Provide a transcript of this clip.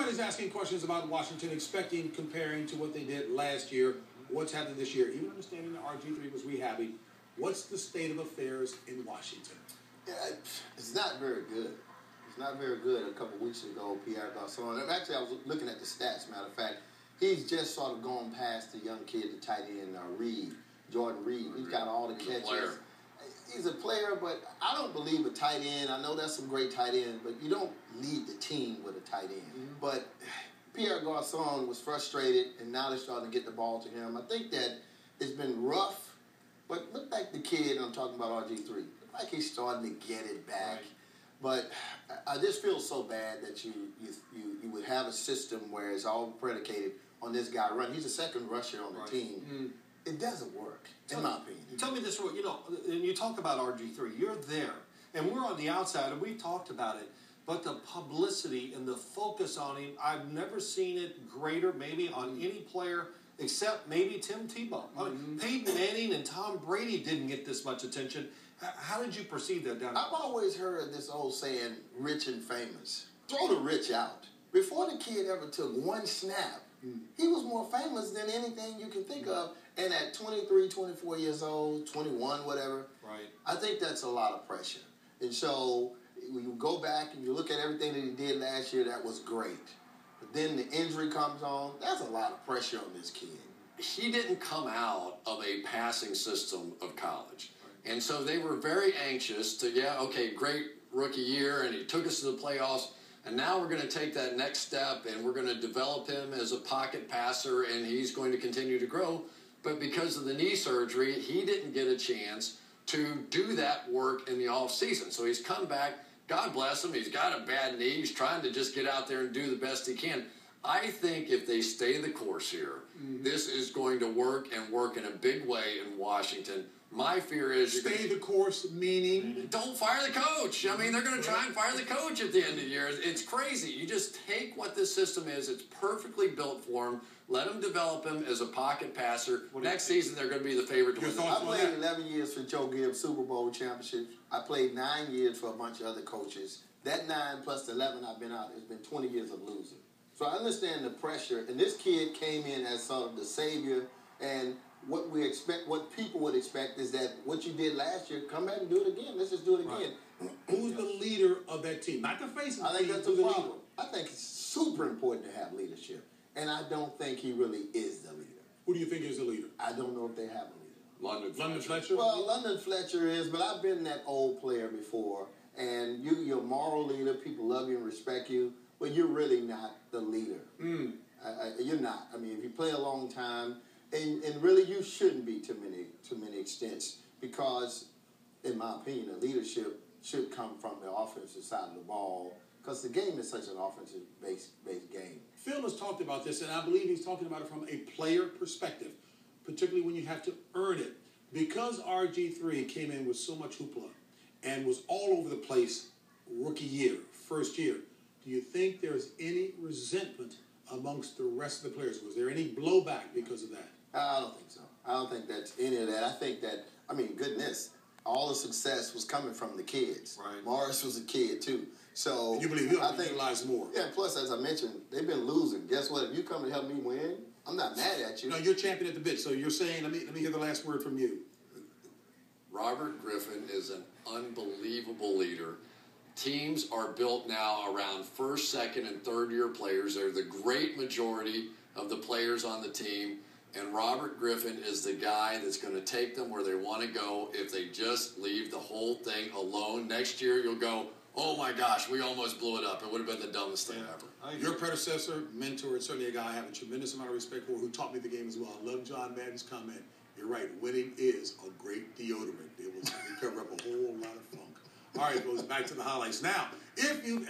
Everybody's asking questions about Washington, expecting, comparing to what they did last year, what's happening this year. Even understanding that RG3 was rehabbing, what's the state of affairs in Washington? Yeah, it's not very good. It's not very good. A couple weeks ago, Pierre Garçon, actually I was looking at the stats, matter of fact, he's just sort of gone past the young kid, the tight end, Reed, Jordan Reed. He's got all the catches. He's a player, but I don't believe a tight end. I know that's some great tight end, but you don't lead the team with a tight end. Mm-hmm. But Pierre Garçon was frustrated, and now they're starting to get the ball to him. I think that it's been rough, but look like the kid, I'm talking about RG3, look like he's starting to get it back. Right. But I just feel so bad that you would have a system where it's all predicated on this guy running. He's the second rusher on the team. Mm-hmm. It doesn't work, in my opinion. Tell me this, and you talk about RG3, you're there, and we're on the outside, and we've talked about it, but the publicity and the focus on him, I've never seen it greater maybe on any player except maybe Tim Tebow. Mm-hmm. Peyton Manning and Tom Brady didn't get this much attention. How did you perceive that down there? I've always heard this old saying, rich and famous. Throw the rich out. Before the kid ever took one snap, he was more famous than anything you can think of. And at 23, 24 years old, 21, whatever, right. I think that's a lot of pressure. And so when you go back and you look at everything that he did last year, that was great. But then the injury comes on. That's a lot of pressure on this kid. He didn't come out of a passing system of college. And so they were very anxious to, great rookie year, and he took us to the playoffs. And now we're going to take that next step, and we're going to develop him as a pocket passer, and he's going to continue to grow. But because of the knee surgery, he didn't get a chance to do that work in the offseason. So he's come back. God bless him. He's got a bad knee. He's trying to just get out there and do the best he can. I think if they stay the course here, this is going to work and work in a big way in Washington. My fear is... Stay the course, meaning? Don't fire the coach. I mean, they're going to try and fire the coach at the end of the year. It's crazy. You just take what this system is. It's perfectly built for him. Let him develop him as a pocket passer. Next season, they're going to be the favorite to win. I played 11 years for Joe Gibbs Super Bowl championships. I played 9 years for a bunch of other coaches. That 9 plus the 11 I've been out, it's been 20 years of losing. So I understand the pressure. And this kid came in as sort of the savior, and what we expect, what people would expect is that what you did last year, come back and do it again. Let's just do it again. Right. Who's the leader of that team? Not the face of the team. I think that's the problem. I think it's super important to have leadership, and I don't think he really is the leader. Who do you think is the leader? I don't know if they have a leader. London Fletcher? Well, London Fletcher is, but I've been that old player before, and you're a moral leader. People love you and respect you, but you're really not the leader. You're not. I mean, if you play a long time, and really you shouldn't be to many extents, because, in my opinion, the leadership should come from the offensive side of the ball, because the game is such an offensive-based game. Phil has talked about this, and I believe he's talking about it from a player perspective, particularly when you have to earn it. Because RG3 came in with so much hoopla and was all over the place rookie year, first year, do you think there's any resentment amongst the rest of the players? Was there any blowback because of that? I don't think so. I don't think that's any of that. I think that, goodness, all the success was coming from the kids. Right. Morris was a kid, too. So and you believe he'll utilize more. Yeah, plus, as I mentioned, they've been losing. Guess what? If you come and help me win, I'm not mad at you. No, you're champion at the bit. So you're saying, let me hear the last word from you. Robert Griffin is an unbelievable leader. Teams are built now around first, second, and third-year players. They're the great majority of the players on the team. And Robert Griffin is the guy that's going to take them where they want to go if they just leave the whole thing alone. Next year, you'll go, oh, my gosh, we almost blew it up. It would have been the dumbest thing ever. Your predecessor, mentor, and certainly a guy I have a tremendous amount of respect for, who taught me the game as well. I love John Madden's comment. You're right. Winning is a great deodorant. It will cover up a whole lot of funk. All right, goes back to the highlights. Now, if you've